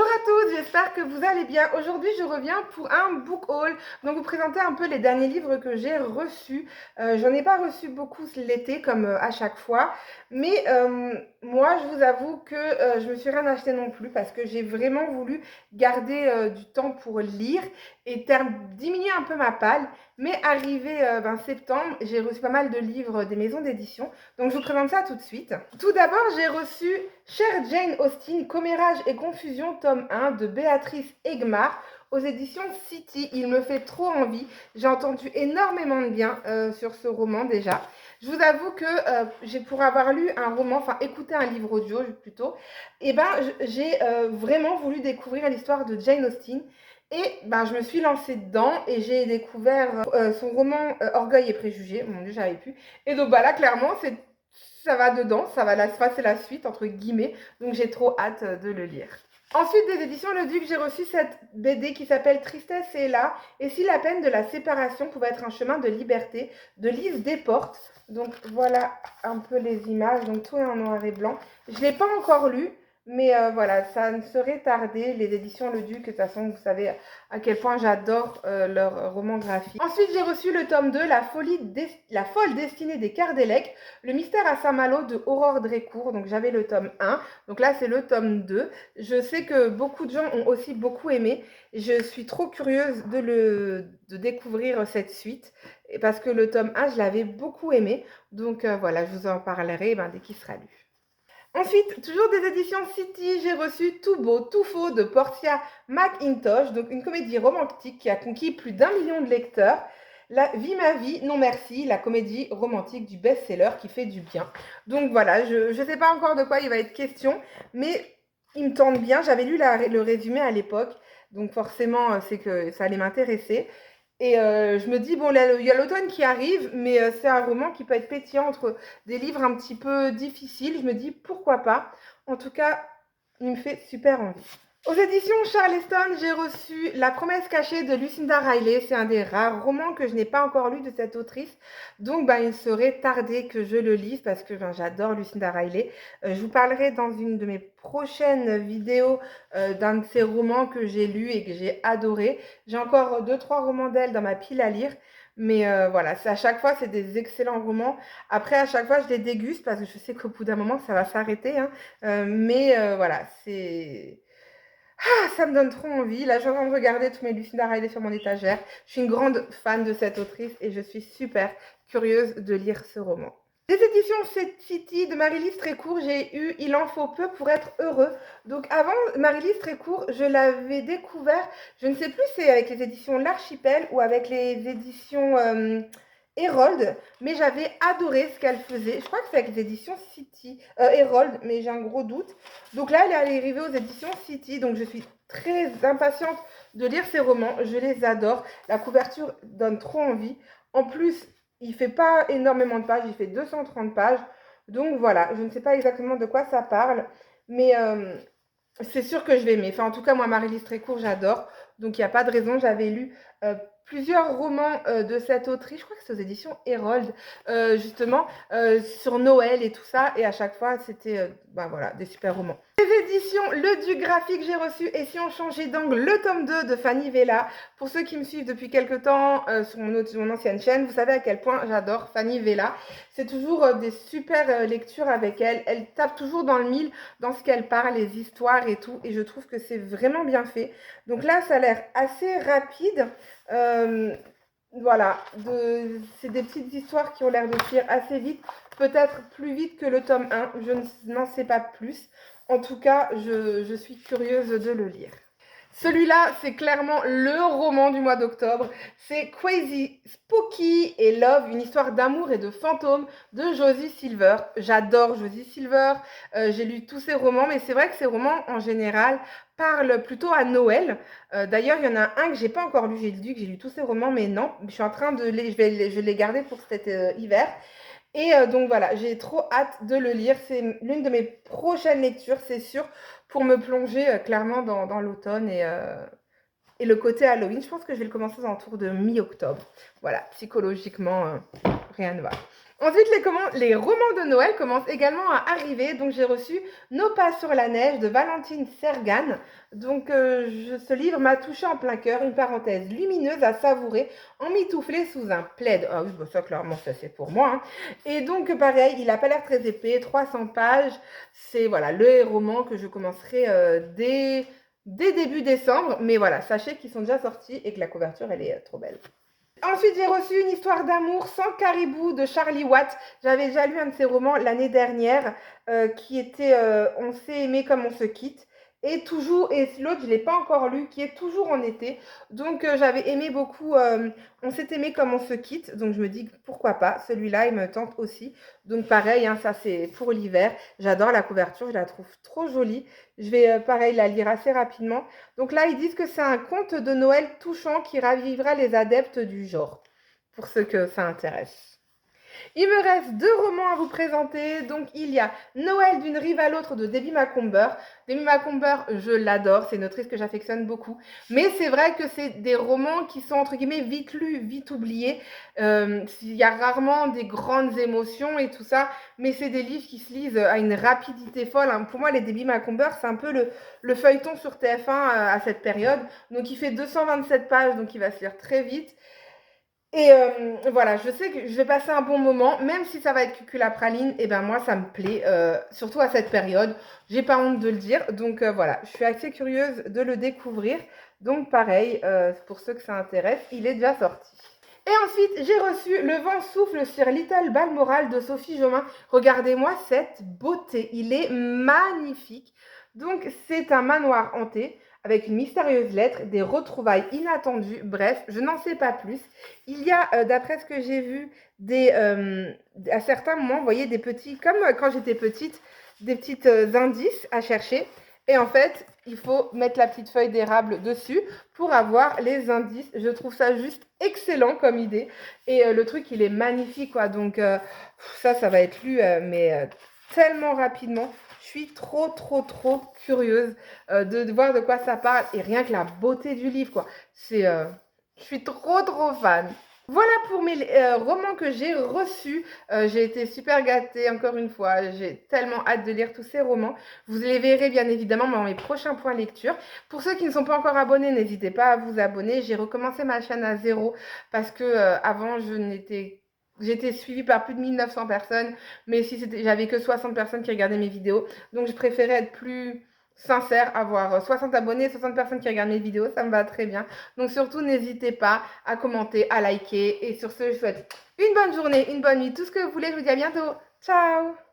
Bonjour à tous, j'espère que vous allez bien. Aujourd'hui, je reviens pour un book haul. Donc, vous présenter un peu les derniers livres que j'ai reçus. J'en ai pas reçu beaucoup l'été comme à chaque fois. Mais moi, je vous avoue que je me suis rien acheté non plus parce que j'ai vraiment voulu garder du temps pour lire et diminuer un peu ma palle. Mais arrivé septembre, j'ai reçu pas mal de livres des maisons d'édition. Donc, je vous présente ça tout de suite. Tout d'abord, j'ai reçu Chère Jane Austen, Commérage et confusion, tome 1 de Béatrice Egmar aux éditions City. Il me fait trop envie. J'ai entendu énormément de bien sur ce roman déjà. Je vous avoue que pour avoir lu un roman, enfin écouté un livre audio plutôt, et j'ai vraiment voulu découvrir l'histoire de Jane Austen. Et je me suis lancée dedans et j'ai découvert son roman Orgueil et préjugés. Mon Dieu, j'avais pu. Et donc là, clairement, ça va dedans, c'est la suite, entre guillemets. Donc j'ai trop hâte de le lire. Ensuite, des éditions Le Duc, j'ai reçu cette BD qui s'appelle Tristesse est là. Et si la peine de la séparation pouvait être un chemin de liberté, de Lise Desportes. Donc voilà un peu les images. Donc tout est en noir et blanc. Je ne l'ai pas encore lu. Mais voilà, ça ne serait tardé. Les éditions Le Duc, de toute façon, vous savez à quel point j'adore leurs romans graphiques. Ensuite, j'ai reçu le tome 2, La folle destinée des Cardelec, le mystère à Saint-Malo de Aurore Drécourt. Donc j'avais le tome 1, donc là c'est le tome 2. Je sais que beaucoup de gens ont aussi beaucoup aimé. Je suis trop curieuse de découvrir cette suite, parce que le tome 1, je l'avais beaucoup aimé. Donc voilà, je vous en parlerai dès qu'il sera lu. Ensuite, toujours des éditions City, j'ai reçu Tout beau, tout faux de Portia McIntosh, donc une comédie romantique qui a conquis plus d'1 million de lecteurs. La vie, ma vie, non merci, la comédie romantique du best-seller qui fait du bien. Donc voilà, je ne sais pas encore de quoi il va être question, mais il me tente bien. J'avais lu le résumé à l'époque, donc forcément, c'est que ça allait m'intéresser. Et je me dis, bon, il y a l'automne qui arrive, mais c'est un roman qui peut être pétillant entre des livres un petit peu difficiles. Je me dis, pourquoi pas. En tout cas, il me fait super envie. Aux éditions Charleston, j'ai reçu La promesse cachée de Lucinda Riley. C'est un des rares romans que je n'ai pas encore lu de cette autrice. Donc, il serait tardé que je le lise parce que j'adore Lucinda Riley. Je vous parlerai dans une de mes prochaines vidéos d'un de ces romans que j'ai lu et que j'ai adoré. J'ai encore 2-3 romans d'elle dans ma pile à lire. Mais voilà, à chaque fois, c'est des excellents romans. Après, à chaque fois, je les déguste parce que je sais qu'au bout d'un moment, ça va s'arrêter. Hein. Voilà, ça me donne trop envie. Là, je suis en train de regarder tous mes Lucinda Riley sur mon étagère. Je suis une grande fan de cette autrice et je suis super curieuse de lire ce roman. Les éditions City de Marie-Lise Trécourt, j'ai eu Il en faut peu pour être heureux. Donc avant Marie-Lise Trécourt, je l'avais découvert, je ne sais plus si c'est avec les éditions L'Archipel ou avec les éditions Hérold, mais j'avais adoré ce qu'elle faisait. Je crois que c'est avec les éditions City, Hérold, mais j'ai un gros doute. Donc là, elle est arrivée aux éditions City, donc je suis très impatiente de lire ses romans. Je les adore. La couverture donne trop envie. En plus, il fait pas énormément de pages, il fait 230 pages. Donc voilà, je ne sais pas exactement de quoi ça parle, mais c'est sûr que je vais aimer. Enfin, en tout cas, moi, Marie-Lise Trécourt, j'adore. Donc, il n'y a pas de raison. J'avais lu plusieurs romans de cette autrice. Je crois que c'est aux éditions Hérold, justement, sur Noël et tout ça. Et à chaque fois, c'était voilà, des super romans. Les éditions Le Duc graphique, j'ai reçu Et si on changeait d'angle, le tome 2 de Fanny Vella. Pour ceux qui me suivent depuis quelques temps sur mon ancienne chaîne, vous savez à quel point j'adore Fanny Vella. C'est toujours des super lectures avec elle. Elle tape toujours dans le mille, dans ce qu'elle parle, les histoires et tout. Et je trouve que c'est vraiment bien fait. Donc là, ça a l'air assez rapide. Voilà, c'est des petites histoires qui ont l'air de finir assez vite. Peut-être plus vite que le tome 1. Je n'en sais pas plus. En tout cas, je suis curieuse de le lire. Celui-là, c'est clairement le roman du mois d'octobre. C'est Crazy, Spooky et Love, une histoire d'amour et de fantômes de Josie Silver. J'adore Josie Silver. J'ai lu tous ses romans, mais c'est vrai que ses romans, en général, parlent plutôt à Noël. D'ailleurs, il y en a un que j'ai pas encore lu. J'ai lu tous ses romans, mais non. Je suis en train de je vais les garder pour cet hiver. Et donc voilà, j'ai trop hâte de le lire. C'est l'une de mes prochaines lectures, c'est sûr, pour me plonger clairement dans l'automne et le côté Halloween. Je pense que je vais le commencer aux alentours de mi-octobre. Voilà, psychologiquement, rien ne va. Ensuite, les romans de Noël commencent également à arriver. Donc, j'ai reçu Nos pas sur la neige de Valentine Sergan. Donc, ce livre m'a touché en plein cœur. Une parenthèse lumineuse à savourer, emmitouflée sous un plaid. Ah oui, bah ça, clairement, ça c'est pour moi, hein. Et donc, pareil, il n'a pas l'air très épais, 300 pages. C'est voilà, le roman que je commencerai dès début décembre. Mais voilà, sachez qu'ils sont déjà sortis et que la couverture, elle est trop belle. Ensuite, j'ai reçu Une histoire d'amour sans caribou de Charlie Watt. J'avais déjà lu un de ses romans l'année dernière qui était On s'est aimé comme on se quitte. Et toujours, et l'autre, je ne l'ai pas encore lu, qui est toujours en été. Donc, j'avais aimé beaucoup On s'est aimé comme on se quitte. Donc, je me dis pourquoi pas. Celui-là, il me tente aussi. Donc, pareil, hein, ça c'est pour l'hiver. J'adore la couverture, je la trouve trop jolie. Je vais, pareil, la lire assez rapidement. Donc là, ils disent que c'est un conte de Noël touchant qui ravivera les adeptes du genre, pour ceux que ça intéresse. Il me reste 2 romans à vous présenter. Donc, il y a Noël d'une rive à l'autre de Debbie Macomber. Debbie Macomber, je l'adore. C'est une autrice que j'affectionne beaucoup. Mais c'est vrai que c'est des romans qui sont, entre guillemets, vite lus, vite oubliés. Il y a rarement des grandes émotions et tout ça. Mais c'est des livres qui se lisent à une rapidité folle, hein. Pour moi, les Debbie Macomber, c'est un peu le feuilleton sur TF1 à cette période. Donc, il fait 227 pages, donc il va se lire très vite. Et voilà, je sais que je vais passer un bon moment, même si ça va être cuculapraline, et ben moi ça me plaît, surtout à cette période. J'ai pas honte de le dire, donc voilà, je suis assez curieuse de le découvrir. Donc pareil, pour ceux que ça intéresse, il est déjà sorti. Et ensuite, j'ai reçu Le vent souffle sur Little Balmoral de Sophie Jomain. Regardez-moi cette beauté, il est magnifique. Donc, c'est un manoir hanté avec une mystérieuse lettre, des retrouvailles inattendues. Bref, je n'en sais pas plus. Il y a, d'après ce que j'ai vu, à certains moments, vous voyez, des petits, comme quand j'étais petite, des petites indices à chercher. Et en fait, il faut mettre la petite feuille d'érable dessus pour avoir les indices. Je trouve ça juste excellent comme idée. Et le truc, il est magnifique, quoi. Donc, ça va être lu, mais tellement rapidement. Je suis trop curieuse de voir de quoi ça parle. Et rien que la beauté du livre, quoi. Je suis trop fan. Voilà pour mes romans que j'ai reçus. J'ai été super gâtée, encore une fois. J'ai tellement hâte de lire tous ces romans. Vous les verrez bien évidemment dans mes prochains points lecture. Pour ceux qui ne sont pas encore abonnés, n'hésitez pas à vous abonner. J'ai recommencé ma chaîne à zéro parce que avant, j'étais suivie par plus de 1900 personnes. Mais si j'avais que 60 personnes qui regardaient mes vidéos. Donc, je préférais être plus sincère, avoir 60 abonnés, 60 personnes qui regardent mes vidéos, ça me va très bien. Donc surtout, n'hésitez pas à commenter, à liker. Et sur ce, je vous souhaite une bonne journée, une bonne nuit, tout ce que vous voulez. Je vous dis à bientôt. Ciao!